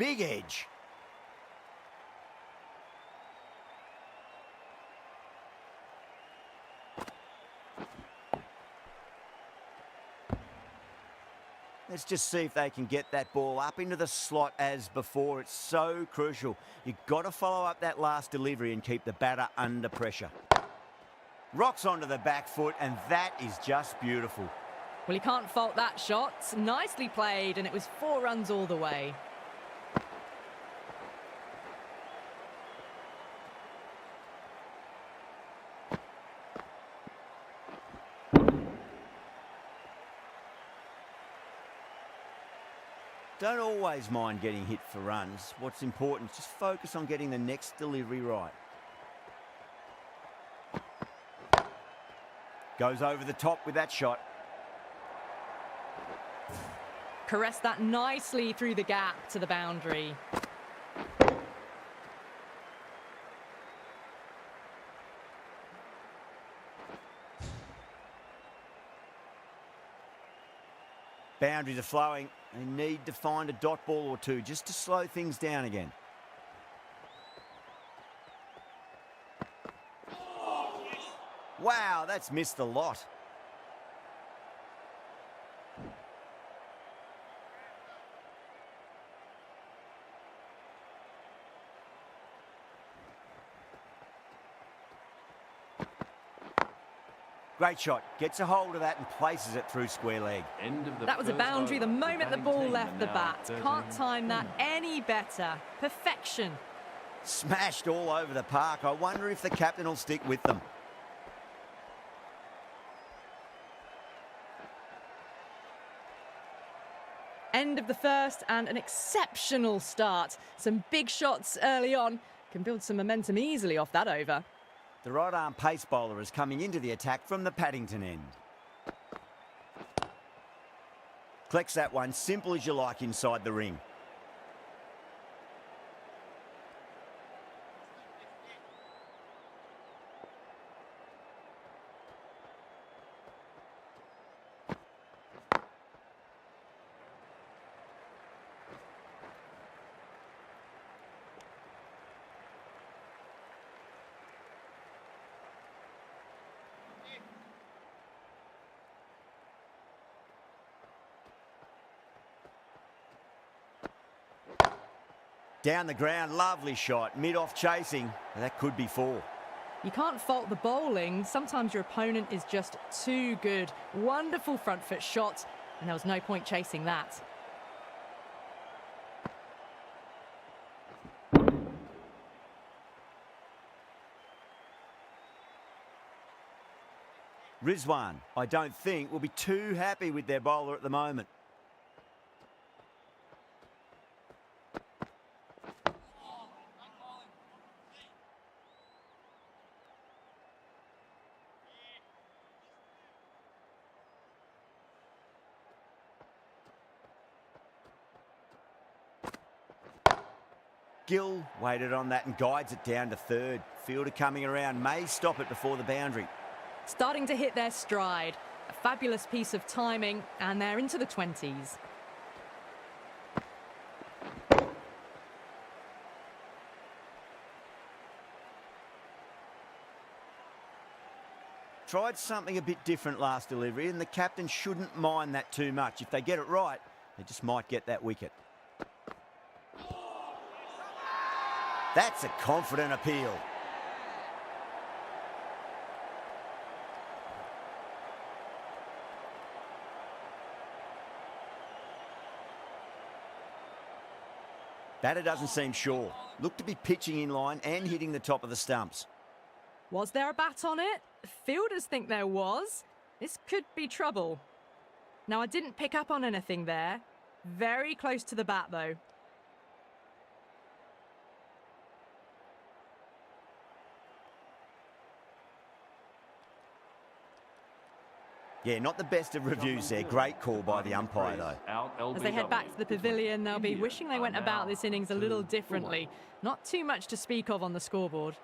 big edge. Let's just see if they can get that ball up into the slot as before. It's so crucial. You've got to follow up that last delivery and keep the batter under pressure. Rocks onto the back foot, and that is just beautiful. Well, you can't fault that shot. Nicely played, and it was 4 runs all the way. Don't always mind getting hit for runs. What's important is just focus on getting the next delivery right. Goes over the top with that shot. Caressed that nicely through the gap to the boundary. Boundaries are flowing. They need to find a dot ball or two just to slow things down again. Wow, that's missed a lot. Great shot. Gets a hold of that and places it through square leg. That was a boundary the moment the ball left the bat. Can't time that any better. Perfection. Smashed all over the park. I wonder if the captain will stick with them. End of the first and an exceptional start. Some big shots early on. Can build some momentum easily off that over. The right-arm pace bowler is coming into the attack from the Paddington end. Collects that one, simple as you like, inside the ring. Down the ground, lovely shot. Mid-off chasing. That could be 4. You can't fault the bowling. Sometimes your opponent is just too good. Wonderful front foot shot, and there was no point chasing that. Rizwan, I don't think, will be too happy with their bowler at the moment. Gill waited on that and guides it down to third. Fielder coming around, may stop it before the boundary. Starting to hit their stride. A fabulous piece of timing, and they're into the 20s. Tried something a bit different last delivery, and the captain shouldn't mind that too much. If they get it right, they just might get that wicket. That's a confident appeal. Batter doesn't seem sure. Looked to be pitching in line and hitting the top of the stumps. Was there a bat on it? Fielders think there was. This could be trouble. Now, I didn't pick up on anything there. Very close to the bat, though. Yeah, not the best of reviews there. Great call by the umpire, though. As they head back to the pavilion, they'll be wishing they went about this innings a little differently. Not too much to speak of on the scoreboard.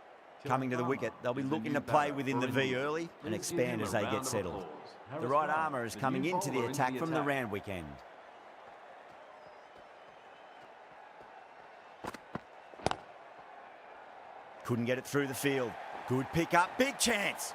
Coming to the wicket, they'll be looking to play within the V early and expand as they get settled. The right armour is coming into the attack from the Randwick end. Couldn't get it through the field. Good pick up, big chance.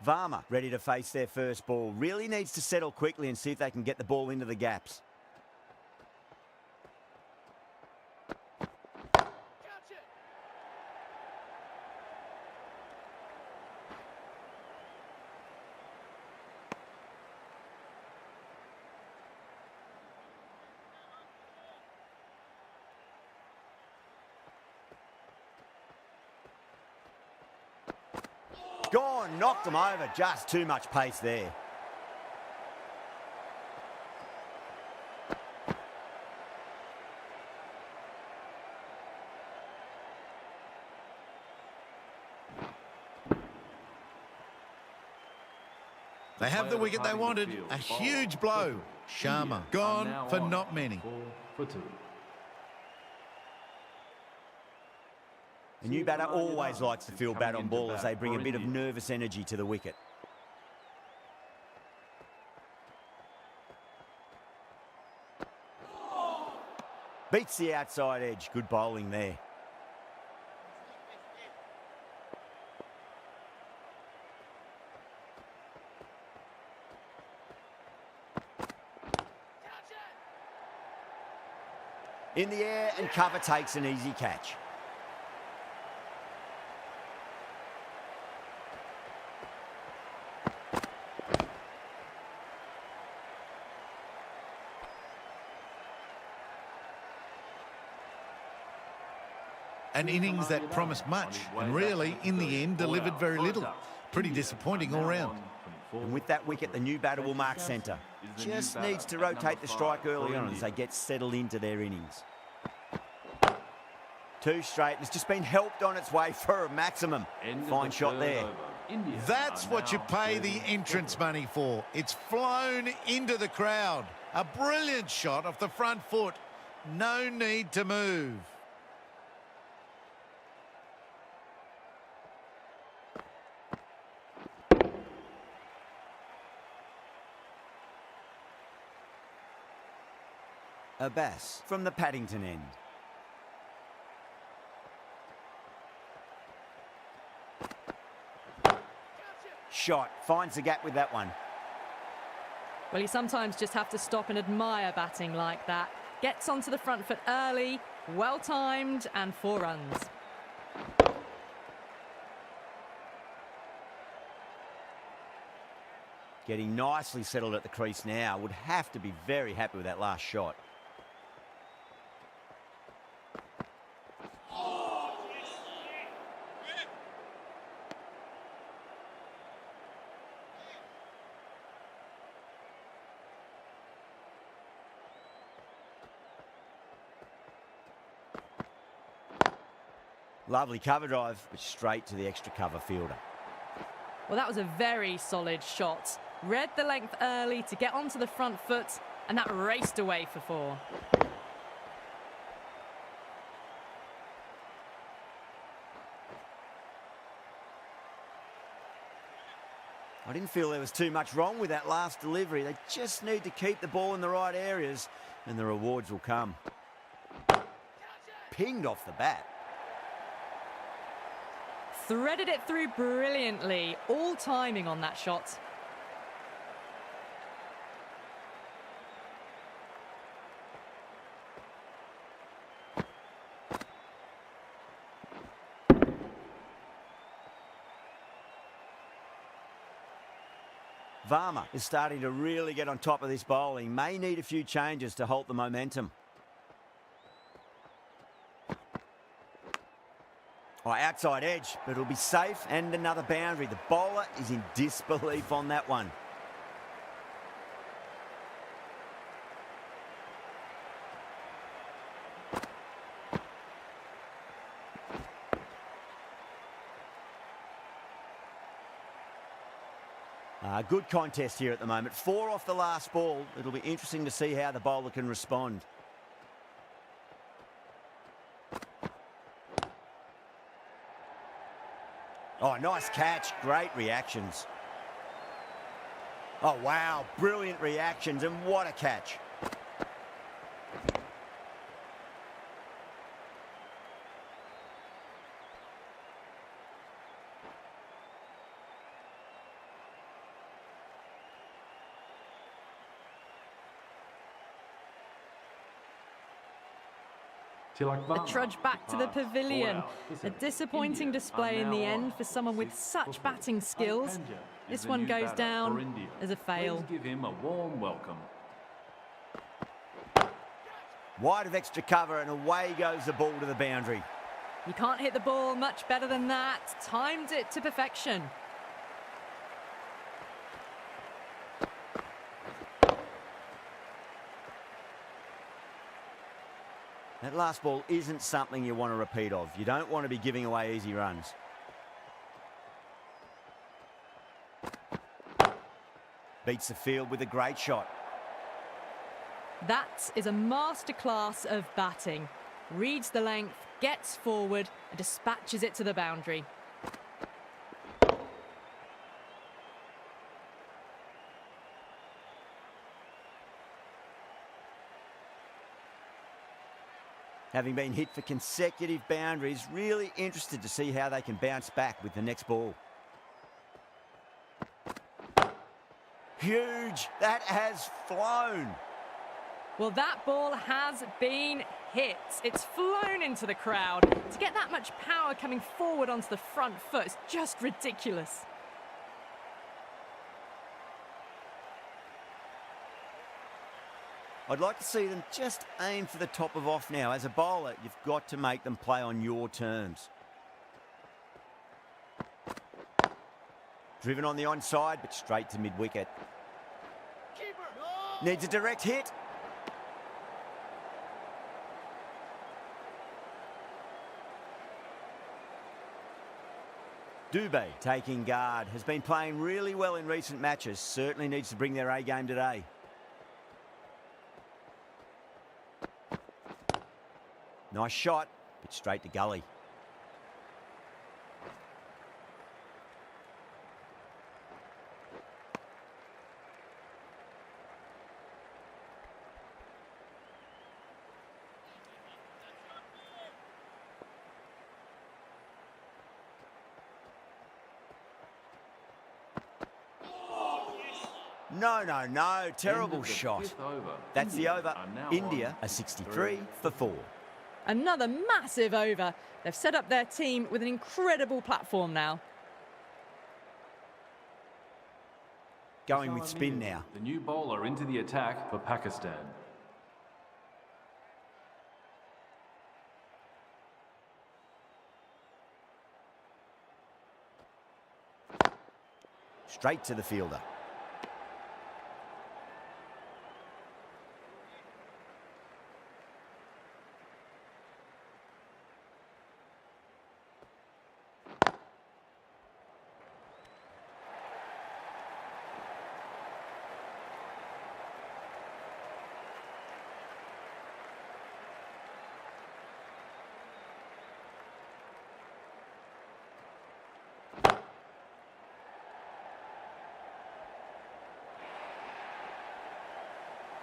Varma ready to face their first ball. Really needs to settle quickly and see if they can get the ball into the gaps. Gone, knocked them over. Just too much pace there. They have the wicket they wanted. A huge blow. Sharma gone for not many. A new batter always likes to feel bat on ball as they bring a bit of nervous energy to the wicket. Beats the outside edge. Good bowling there. In the air and cover takes an easy catch. An innings that promised much and really, in the end, delivered very little. Pretty disappointing all round. And with that wicket, the new batter will mark centre. Just needs to rotate the strike early on as they get settled into their innings. Two straight. It's just been helped on its way for a maximum. Fine shot there. That's what you pay the entrance money for. It's flown into the crowd. A brilliant shot off the front foot. No need to move. Abbas from the Paddington end. Shot. Finds the gap with that one. Well, you sometimes just have to stop and admire batting like that. Gets onto the front foot early, well timed, and 4 runs. Getting nicely settled at the crease now. Would have to be very happy with that last shot. Lovely cover drive, but straight to the extra cover fielder. Well, that was a very solid shot. Read the length early to get onto the front foot, and that raced away for 4. I didn't feel there was too much wrong with that last delivery. They just need to keep the ball in the right areas, and the rewards will come. Pinged off the bat. Threaded it through brilliantly. All timing on that shot. Varma is starting to really get on top of this bowling. May need a few changes to halt the momentum. Oh, outside edge, but it'll be safe and another boundary. The bowler is in disbelief on that one. Good contest here at the moment. 4 off the last ball. It'll be interesting to see how the bowler can respond. Oh, nice catch. Great reactions. Oh, wow. Brilliant reactions, and what a catch. A trudge back to the pavilion. A disappointing display in the end for someone with such batting skills. This one goes down as a fail. Please give him a warm welcome. Wide of extra cover, and away goes the ball to the boundary. You can't hit the ball much better than that. Timed it to perfection. That last ball isn't something you want to repeat of. You don't want to be giving away easy runs. Beats the field with a great shot. That is a masterclass of batting. Reads the length, gets forward, and dispatches it to the boundary. Having been hit for consecutive boundaries, really interested to see how they can bounce back with the next ball. Huge! That has flown! Well, that ball has been hit. It's flown into the crowd. To get that much power coming forward onto the front foot is just ridiculous. I'd like to see them just aim for the top of off now. As a bowler, you've got to make them play on your terms. Driven on the onside, but straight to mid-wicket. Needs a direct hit. Dubé taking guard. Has been playing really well in recent matches. Certainly needs to bring their A game today. Nice shot, but straight to gully. No. Terrible shot. That's the over. India are 63 for 4. Another massive over. They've set up their team with an incredible platform now. Going with spin now. The new bowler into the attack for Pakistan. Straight to the fielder.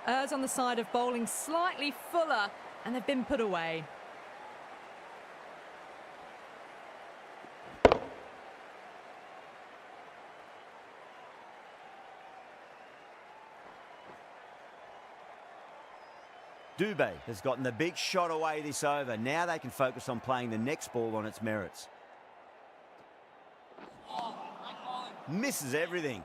Errs on the side of bowling slightly fuller, and they've been put away. Dubé has gotten the big shot away this over. Now they can focus on playing the next ball on its merits. Misses everything.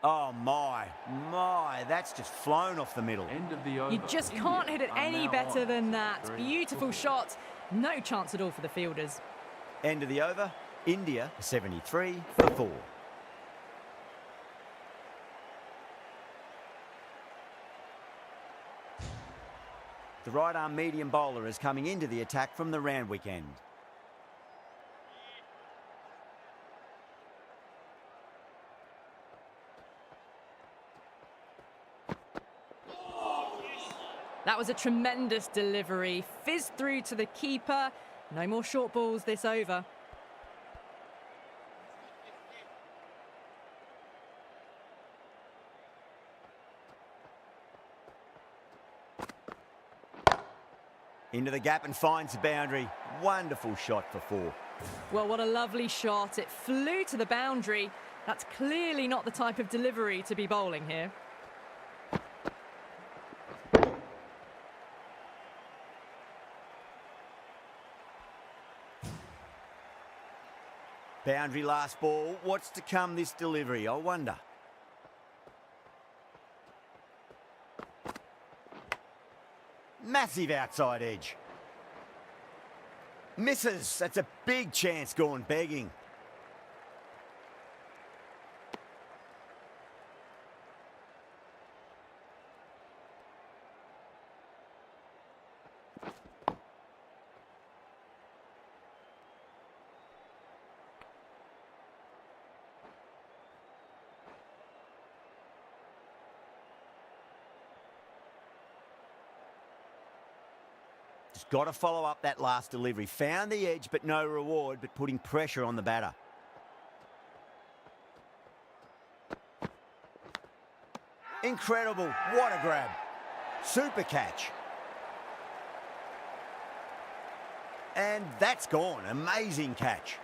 Oh, my, that's just flown off the middle. End of the over. You just can't hit it any better than that. Beautiful shot. No chance at all for the fielders. End of the over. India 73 for 4. The right arm medium bowler is coming into the attack from the Randwick end. That was a tremendous delivery. Fizzed through to the keeper. No more short balls this over. Into the gap and finds the boundary. Wonderful shot for 4. Well, what a lovely shot. It flew to the boundary. That's clearly not the type of delivery to be bowling here. Boundary last ball. What's to come this delivery, I wonder. Massive outside edge. Misses. That's a big chance gone begging. Just got to follow up that last delivery. Found the edge, but no reward, but putting pressure on the batter. Incredible. What a grab. Super catch. And that's gone. Amazing catch.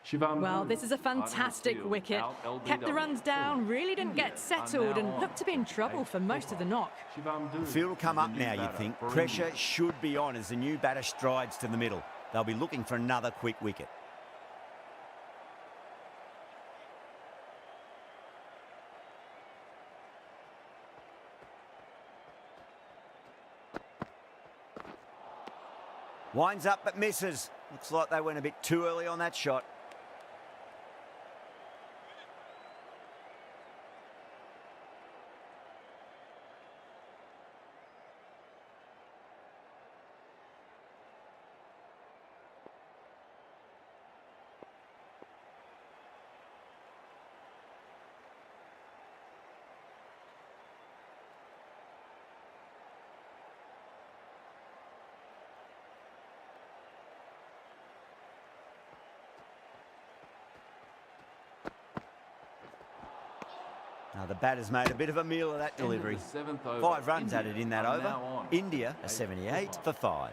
Shivam Well, Duru, this is a Arden fantastic Field, wicket. out Kept the LBW. runs down, really didn't India get are settled now and on looked to be in trouble for most of the knock. Shivam Duru Field will come is up the new now, you'd batter think. for Pressure India. should be on as the new batter strides to the middle. They'll be looking for another quick wicket. Winds up but misses. Looks like they went a bit too early on that shot. Now the batter's made a bit of a meal of that End of the delivery. 7th over. 5 runs India added in that are over. now on. India a 8 78 for for 5.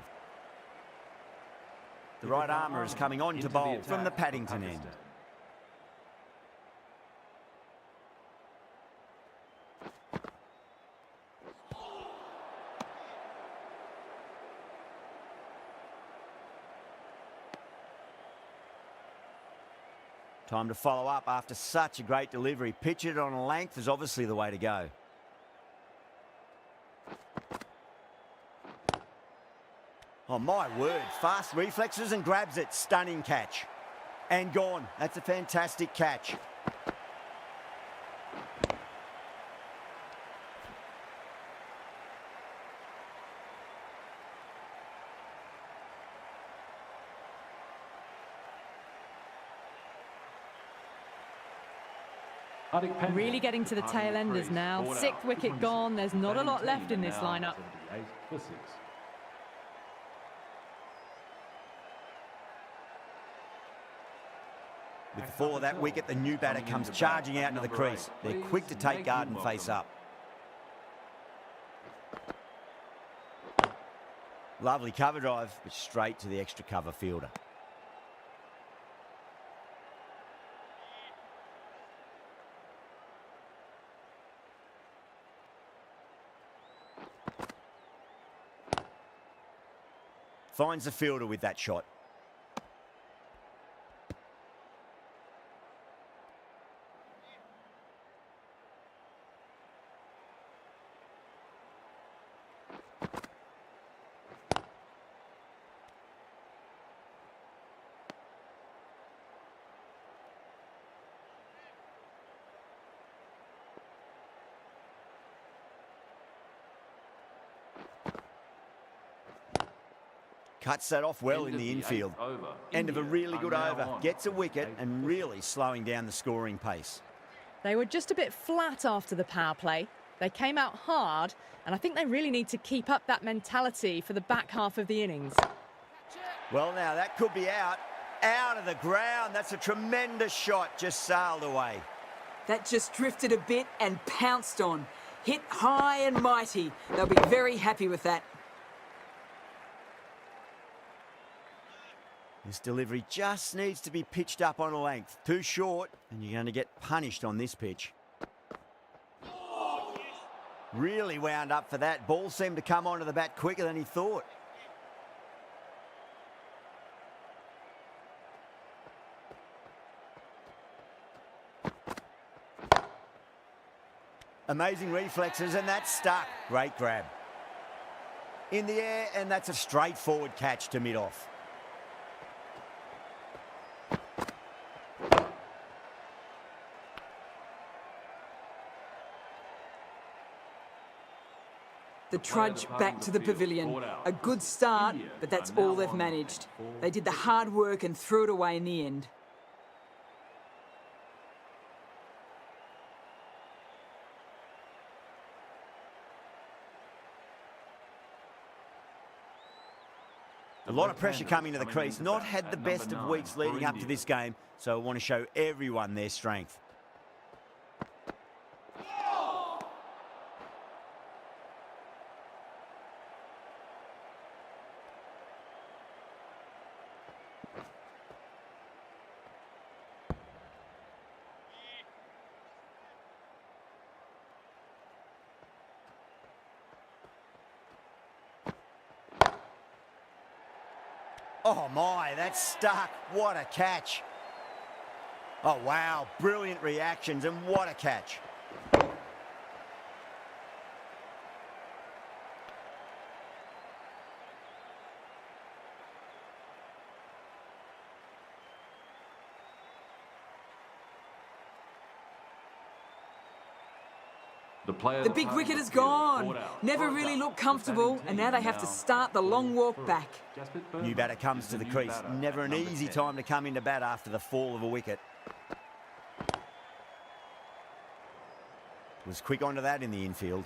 The right armour is coming on to Into the bowl from the attack for Paddington end. Pakistan. Time to follow up after such a great delivery. Pitch it on a length is obviously the way to go. Oh, my word. Fast reflexes and grabs it. Stunning catch. And gone. That's a fantastic catch. Hardik Pandya Really getting to the departing tail the enders crease. now. Ball out. 6th wicket 26. gone. There's not a lot Batting left in team this now lineup. 78 for 6. With the fall of that wicket, the new batter Coming comes into charging bat, out into the number crease. 8. They're Please quick to take make guard him and face welcome. up. Lovely cover drive, but straight to the extra cover fielder. Finds the fielder with that shot. Cuts that off well in the infield. End of a really good over. Gets a wicket and really slowing down the scoring pace. They were just a bit flat after the power play. They came out hard, and I think they really need to keep up that mentality for the back half of the innings. Well, now, that could be out. Out of the ground. That's a tremendous shot. Just sailed away. That just drifted a bit and pounced on. Hit high and mighty. They'll be very happy with that. This delivery just needs to be pitched up on a length. Too short, and you're going to get punished on this pitch. Really wound up for that. Ball seemed to come onto the bat quicker than he thought. Amazing reflexes, and that's stuck. Great grab. In the air, and that's a straightforward catch to mid-off. The trudge back to the pavilion. A good start, but that's all they've managed. They did the hard work and threw it away in the end. A lot of pressure coming to the crease. Not had the best of weeks leading up to this game, so I want to show everyone their strength. Oh my, that's stuck. What a catch. Oh wow, brilliant reactions and what a catch. The big wicket is gone. Never really looked comfortable, and now they have to start the long walk back. New batter comes to the crease. Never an easy time to come into bat after the fall of a wicket. Was quick onto that in the infield.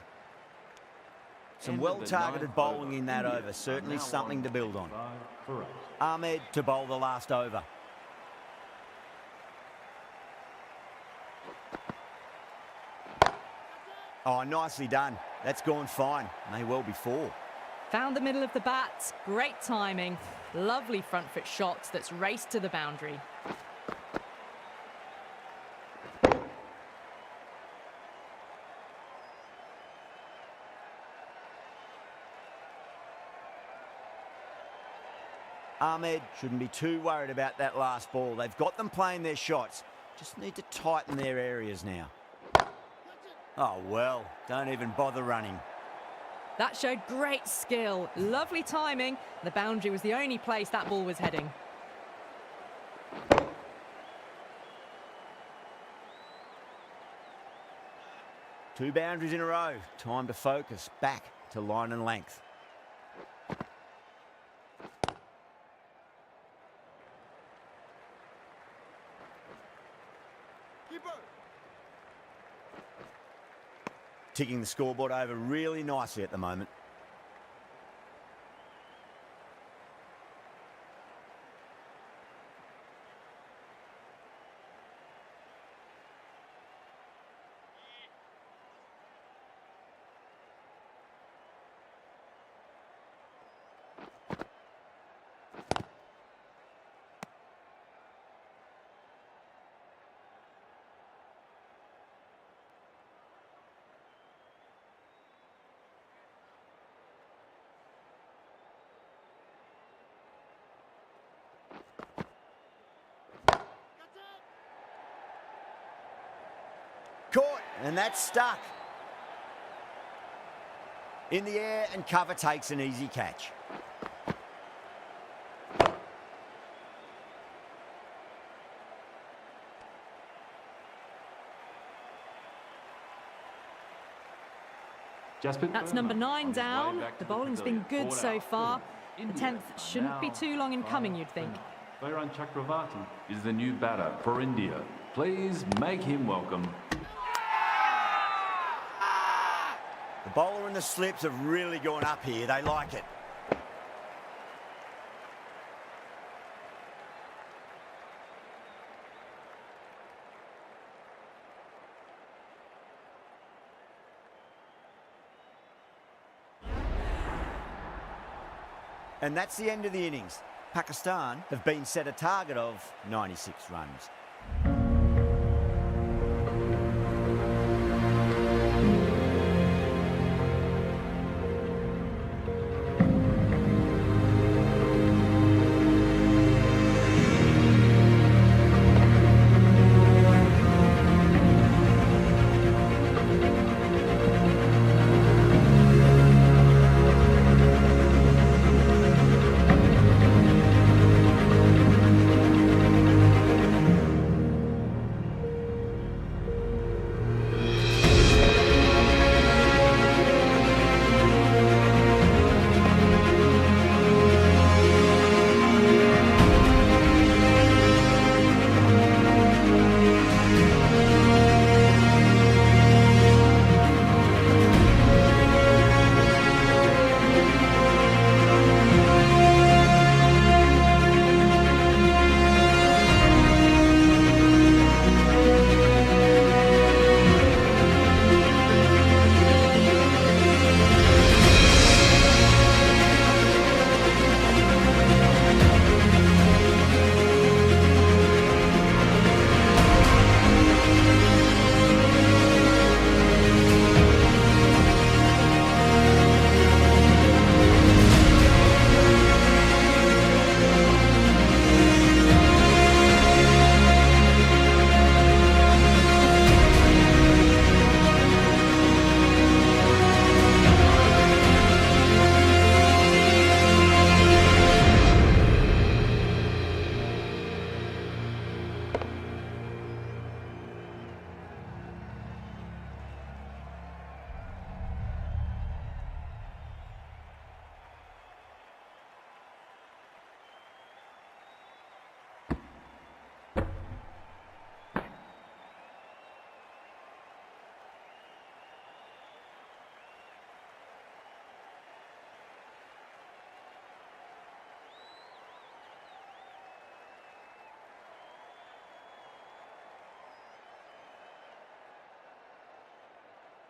Some well-targeted bowling in that over. Certainly something to build on. Ahmed to bowl the last over. Oh, nicely done. That's gone fine. May well be four. Found the middle of the bat. Great timing. Lovely front foot shots that's raced to the boundary. Ahmed shouldn't be too worried about that last ball. They've got them playing their shots. Just need to tighten their areas now. Oh, well, don't even bother running. That showed great skill. Lovely timing. The boundary was the only place that ball was heading. Two boundaries in a row. Time to focus. Back to line and length. Ticking the scoreboard over really nicely at the moment. Caught, and that's stuck. In the air, and cover takes an easy catch. That's number 9 down. The bowling's been good so far. The 10th shouldn't be too long in coming, you'd think. Vairan Chakravarti is the new batter for India. Please make him welcome. The bowler and the slips have really gone up here. They like it. And that's the end of the innings. Pakistan have been set a target of 96 runs.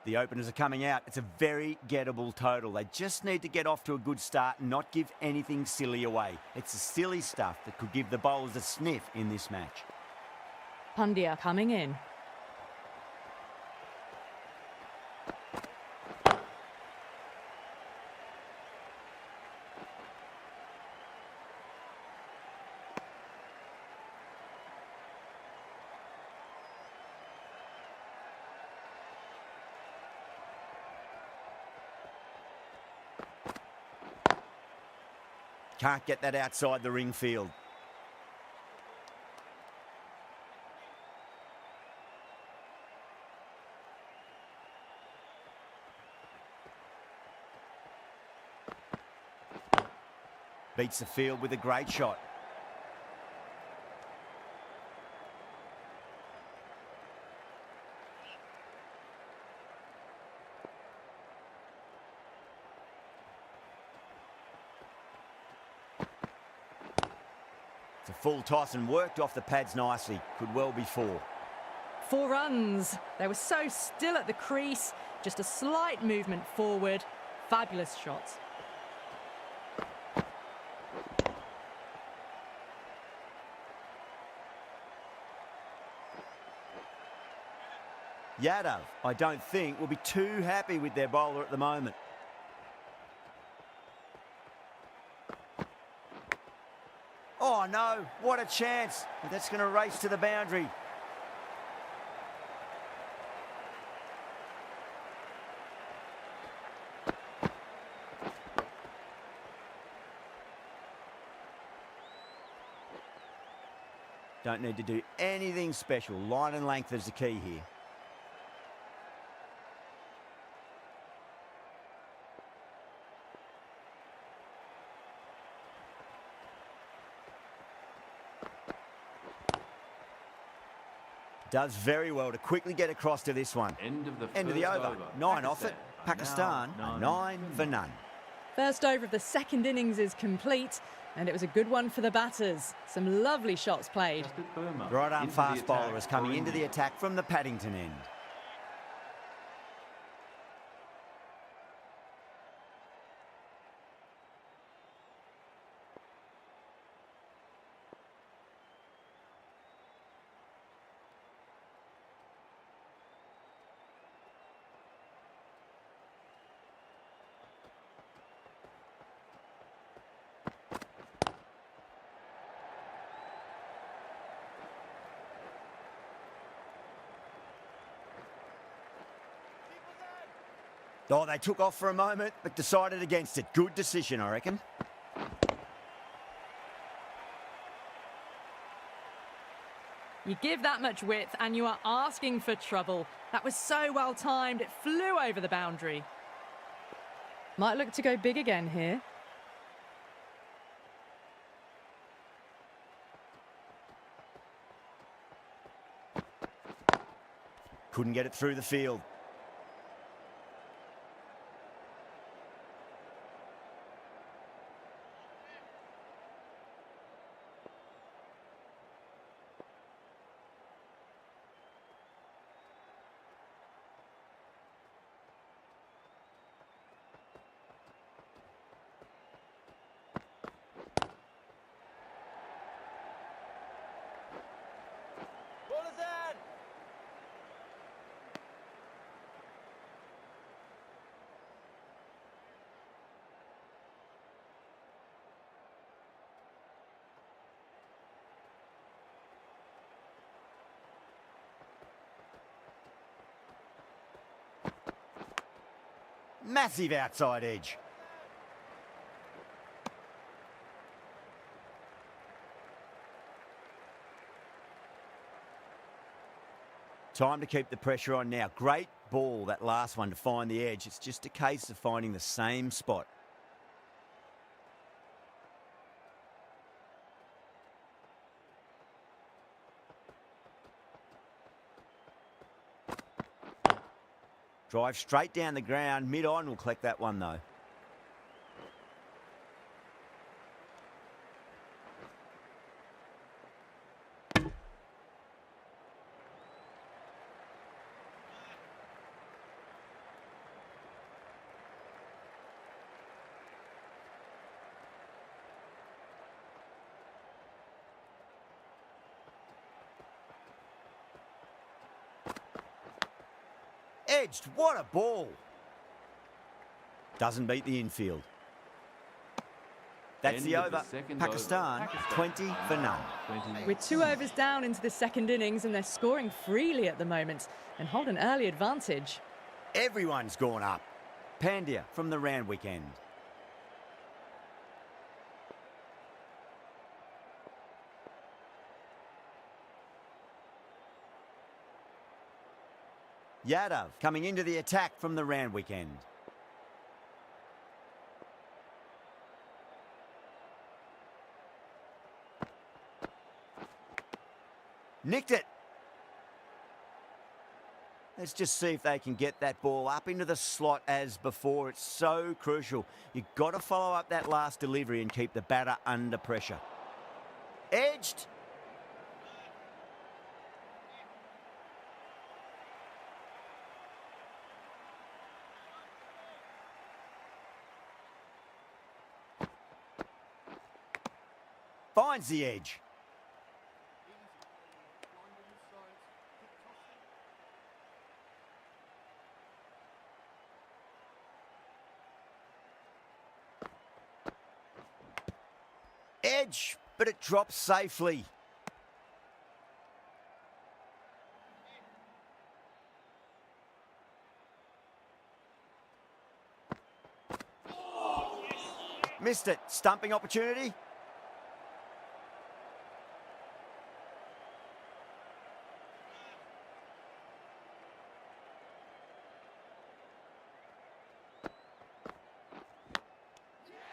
The openers are coming out. It's a very gettable total. They just need to get off to a good start and not give anything silly away. It's the silly stuff that could give the bowlers a sniff in this match. Pandya coming in. Can't get that outside the ring field. Beats the field with a great shot. It's a full toss and worked off the pads nicely. Could well be 4. 4 runs. They were so still at the crease. Just a slight movement forward. Fabulous shots. Yadav, I don't think, will be too happy with their bowler at the moment. Oh no, what a chance. That's going to race to the boundary. Don't need to do anything special. Line and length is the key here. Does very well to quickly get across to this one. End of the over. over. 9 off it. Pakistan Pakistan, are a now 9 for none. First over of the second innings is complete, and it was a good one for the batters. Some lovely shots played. Jasprit Burma Right arm into the fast bowler attack is coming for into the India. attack from the Paddington end. Oh, they took off for a moment, but decided against it. Good decision, I reckon. You give that much width and you are asking for trouble. That was so well timed, it flew over the boundary. Might look to go big again here. Couldn't get it through the field. Massive outside edge. Time to keep the pressure on now. Great ball, that last one, to find the edge. It's just a case of finding the same spot. Drive straight down the ground. Mid-on will collect that one, though. Edged, what a ball. Doesn't beat the infield. That's End the of the over. second Pakistan, over. 20 for none. 20. We're 2 overs down into the second innings and they're scoring freely at the moment and hold an early advantage. Everyone's gone up. Pandya from the Randwick end. Yadav coming into the attack from the Randwick end. Nicked it. Let's just see if they can get that ball up into the slot as before. It's so crucial. You've got to follow up that last delivery and keep the batter under pressure. Edged. Finds the edge. Edge, but it drops safely. Missed it. Stumping opportunity.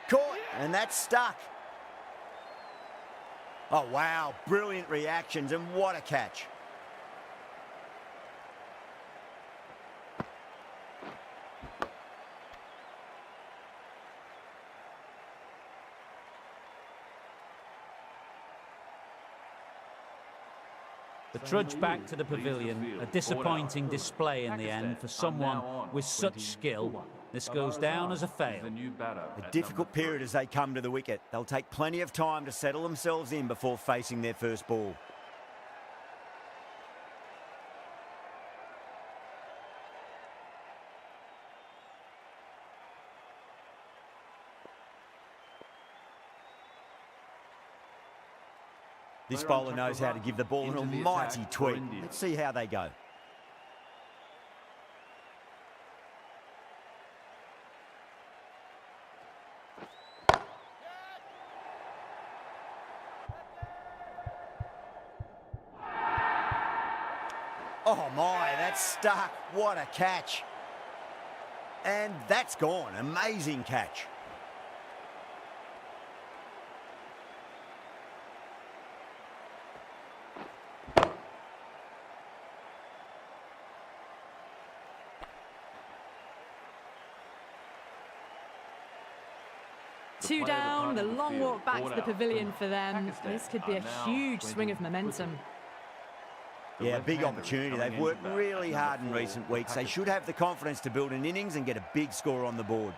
Caught, and that's stuck. Oh, wow. Brilliant reactions, and what a catch. trudge back to the pavilion. A disappointing display in the end for someone with such skill. This goes down as a fail. A difficult period as they come to the wicket. They'll take plenty of time to settle themselves in before facing their first ball. This bowler knows how to give the ball an almighty tweak. Let's see how they go. Oh my, that's stuck. What a catch. And that's gone. Amazing catch. Two down, the long walk back to the pavilion for them. This could be a huge swing of momentum. Yeah, big opportunity. They've worked really hard in recent weeks. They should have the confidence to build an innings and get a big score on the board.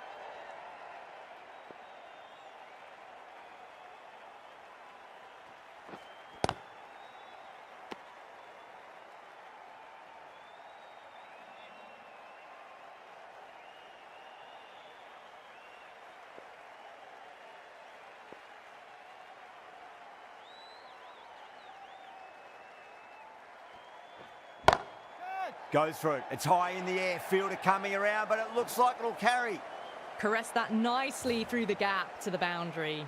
Goes for it. It's high in the air. Fielder coming around, but it looks like it'll carry. Caressed that nicely through the gap to the boundary.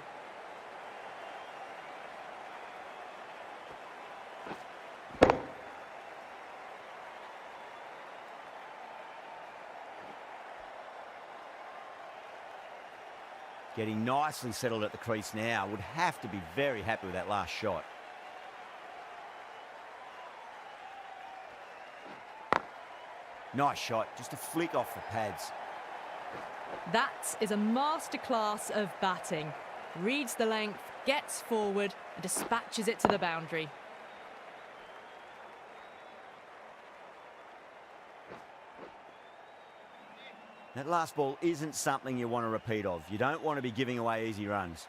Getting nicely settled at the crease now. Would have to be very happy with that last shot. Nice shot, just a flick off the pads. That is a masterclass of batting. Reads the length, gets forward, and dispatches it to the boundary. That last ball isn't something you want to repeat of. You don't want to be giving away easy runs.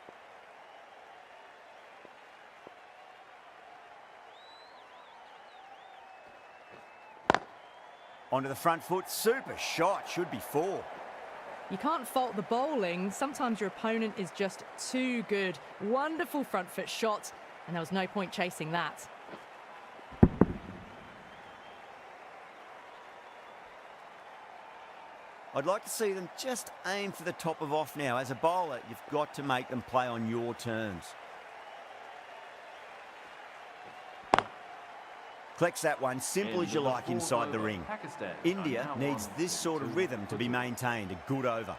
Onto the front foot, super shot, should be 4. You can't fault the bowling. Sometimes your opponent is just too good. Wonderful front foot shot, and there was no point chasing that. I'd like to see them just aim for the top of off now. As a bowler, you've got to make them play on your terms. Collects that one, simple as you like inside the ring. India needs this sort of rhythm to be maintained. A good over.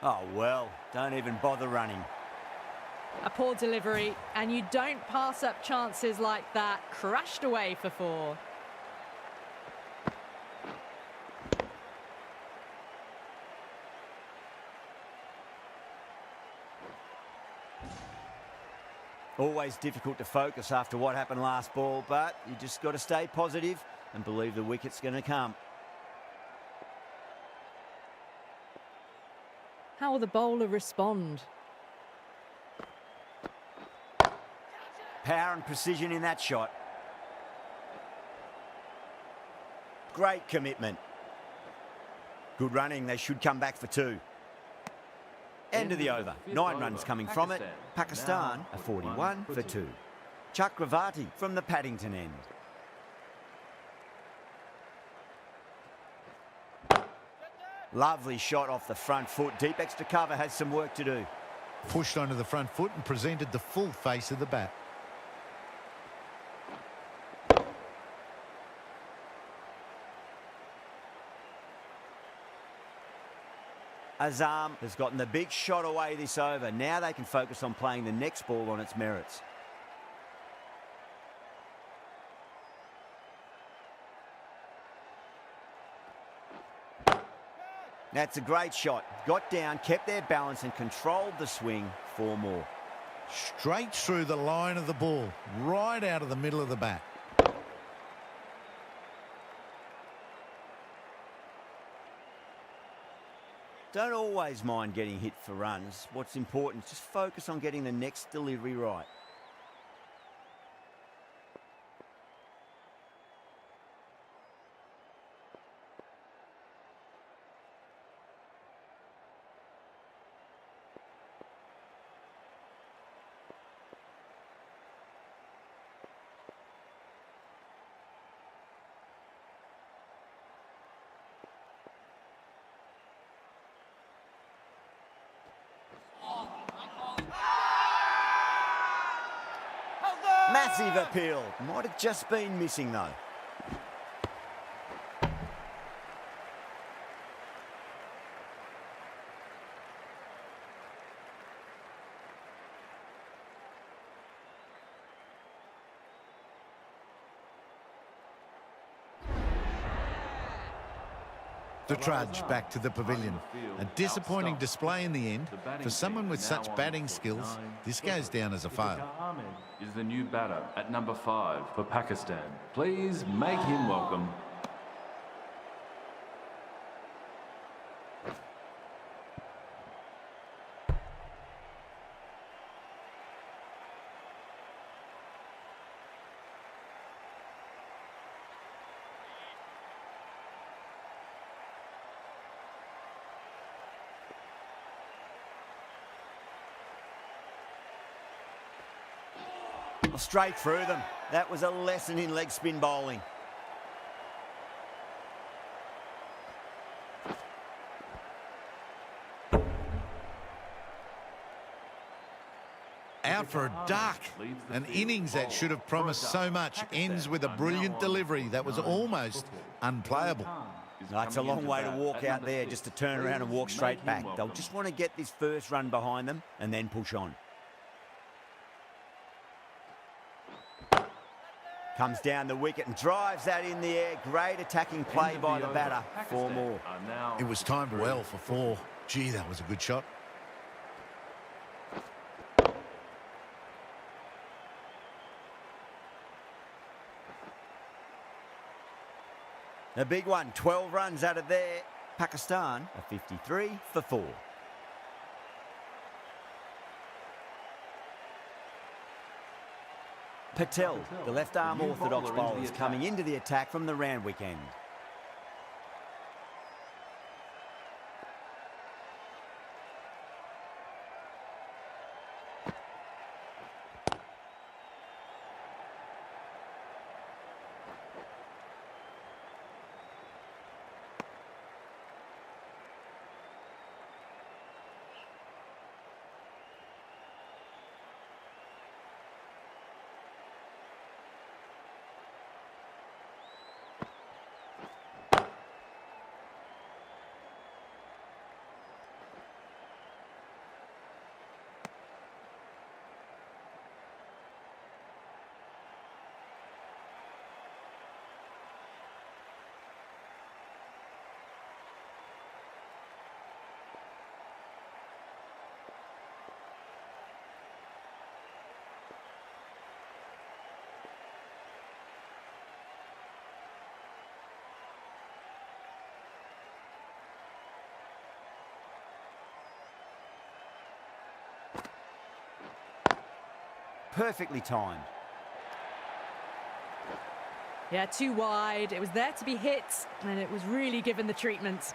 Oh, well, don't even bother running. A poor delivery, and you don't pass up chances like that. Crashed away for 4. Always difficult to focus after what happened last ball, but you just got to stay positive and believe the wicket's going to come. How will the bowler respond? Power and precision in that shot. Great commitment. Good running. They should come back for 2. End of the over. 9 runs coming from it. Pakistan a 41 for 2. Chakravarti from the Paddington end. Lovely shot off the front foot. Deep extra cover has some work to do. Pushed onto the front foot and presented the full face of the bat. Azam has gotten the big shot away this over. Now they can focus on playing the next ball on its merits. That's a great shot. Got down, kept their balance and controlled the swing. 4 more. Straight through the line of the ball, right out of the middle of the bat. Don't always mind getting hit for runs. What's important is just focus on getting the next delivery right. Massive appeal. Might have just been missing though. The trudge back to the pavilion. A disappointing display in the end. For someone with such batting skills, this goes down as a fail. Ahmed is the new batter at number 5 for Pakistan. Please make him welcome. Well, straight through them. That was a lesson in leg spin bowling. Out for a duck. An innings that should have promised so much ends with a brilliant delivery that was almost unplayable. That's a long way to walk out there just to turn around and walk straight back. They'll just want to get this first run behind them and then push on. Comes down the wicket and drives that in the air. Great attacking play by the batter. 4 more. It was timed well for 4. Gee, that was a good shot. A big one. 12 runs out of there. Pakistan a 53 for 4. Patel, the left-arm orthodox bowler, is coming into the attack from the Randwick end. Perfectly timed. Yeah, too wide. It was there to be hit, and it was really given the treatment.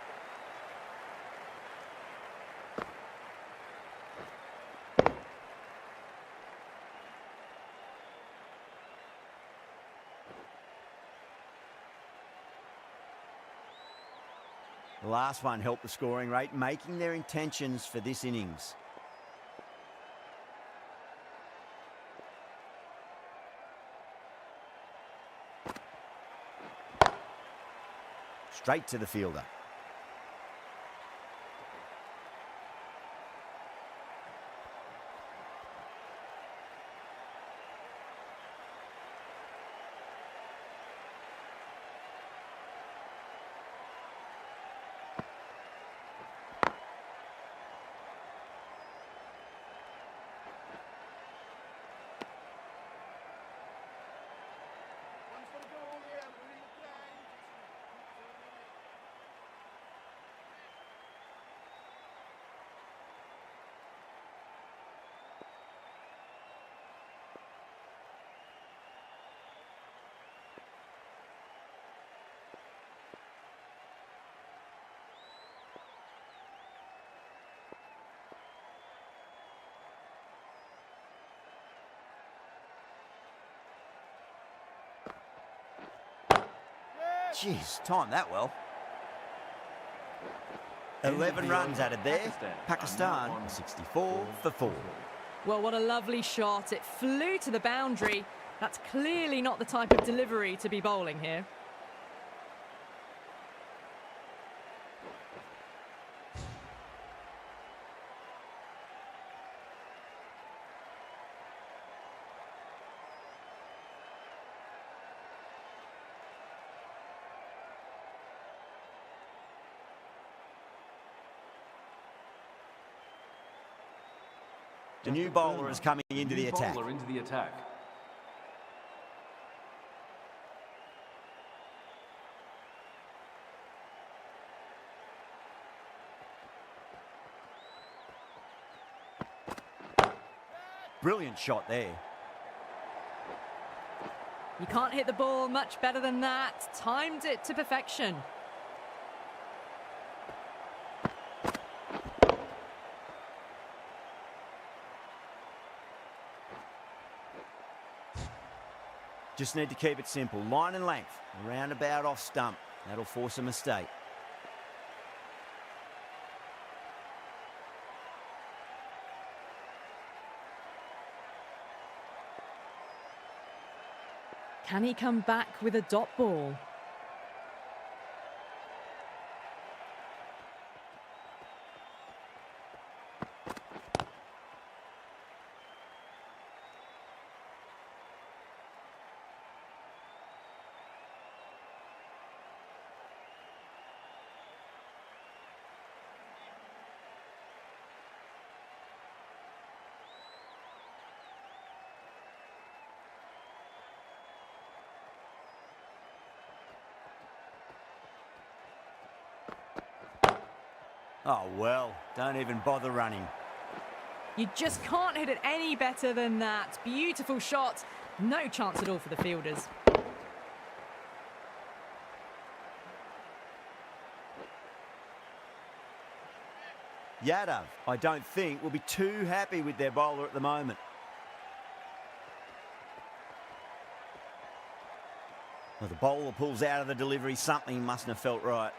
The last one helped the scoring rate, making their intentions for this innings. Straight to the fielder. Jeez, timed that well. 11 runs added there. Pakistan 64 for 4. Well, what a lovely shot. It flew to the boundary. That's clearly not the type of delivery to be bowling here. The new bowler is coming into the attack. Bowler into the attack. Brilliant shot there. You can't hit the ball much better than that. Timed it to perfection. Just need to keep it simple. Line and length. Roundabout off stump. That'll force a mistake. Can he come back with a dot ball? Oh, well, don't even bother running. You just can't hit it any better than that. Beautiful shot. No chance at all for the fielders. Yadav, I don't think, will be too happy with their bowler at the moment. Well, the bowler pulls out of the delivery. Something mustn't have felt right.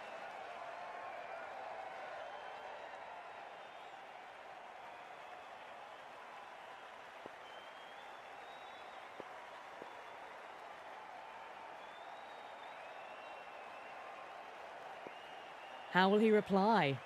How will he reply?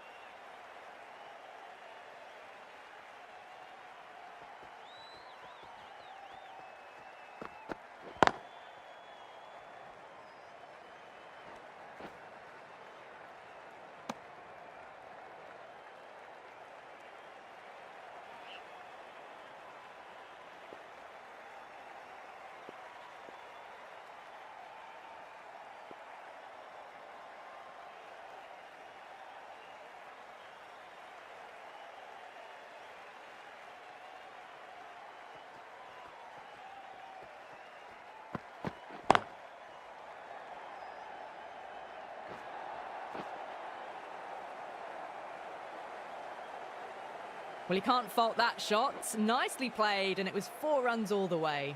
Well, you can't fault that shot. Nicely played, and it was 4 runs all the way.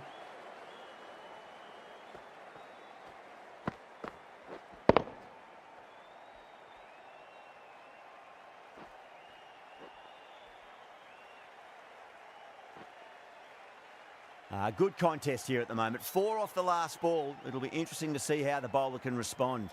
Good contest here at the moment. 4 off the last ball. It'll be interesting to see how the bowler can respond.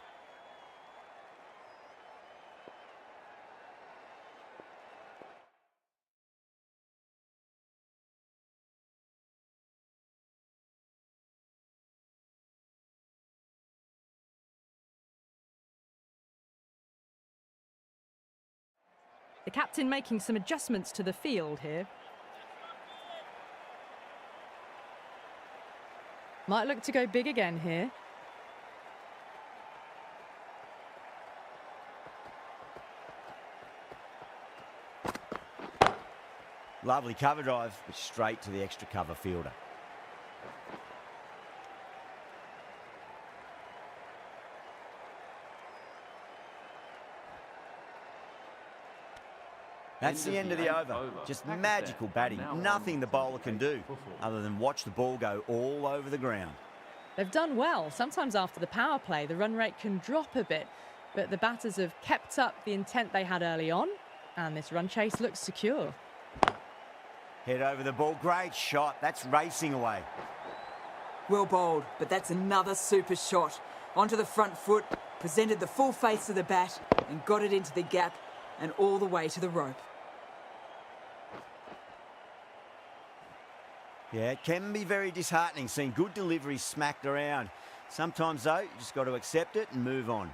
The captain making some adjustments to the field here. Might look to go big again here. Lovely cover drive, but straight to the extra cover fielder. That's the end of the over. Just magical batting. Nothing the bowler can do other than watch the ball go all over the ground. They've done well. Sometimes after the power play, the run rate can drop a bit, but the batters have kept up the intent they had early on, and this run chase looks secure. Head over the ball. Great shot. That's racing away. Well bowled, but that's another super shot. Onto the front foot, presented the full face of the bat, and got it into the gap and all the way to the rope. Yeah, it can be very disheartening seeing good deliveries smacked around. Sometimes, though, you just got to accept it and move on.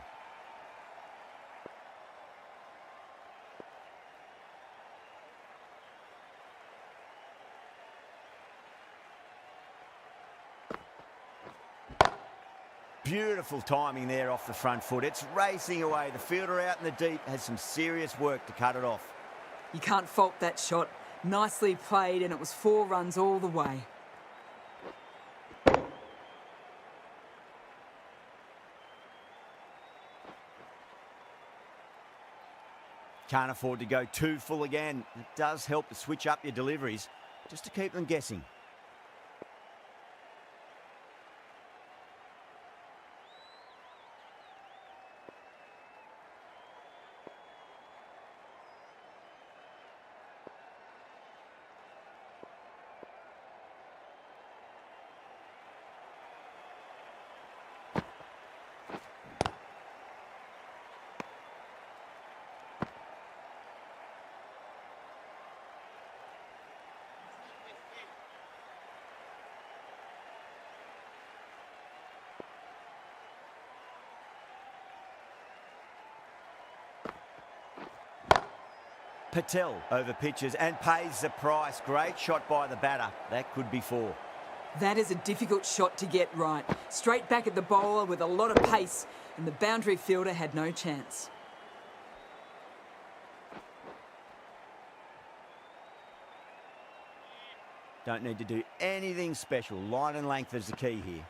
Beautiful timing there off the front foot. It's racing away. The fielder out in the deep has some serious work to cut it off. You can't fault that shot. Nicely played, and it was 4 runs all the way. Can't afford to go too full again. It does help to switch up your deliveries just to keep them guessing. Patel over pitches and pays the price. Great shot by the batter. That could be 4. That is a difficult shot to get right. Straight back at the bowler with a lot of pace, and the boundary fielder had no chance. Don't need to do anything special. Line and length is the key here.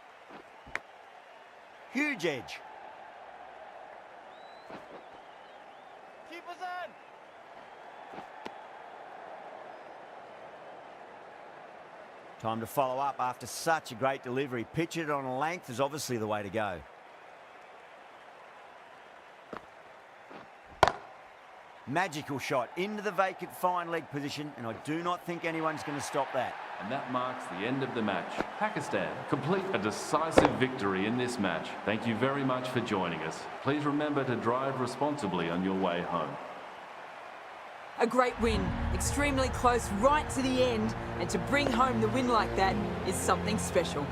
Huge edge. Time to follow up after such a great delivery. Pitch it on a length is obviously the way to go. Magical shot into the vacant fine leg position, and I do not think anyone's going to stop that. And that marks the end of the match. Pakistan complete a decisive victory in this match. Thank you very much for joining us. Please remember to drive responsibly on your way home. A great win, extremely close right to the end, and to bring home the win like that is something special.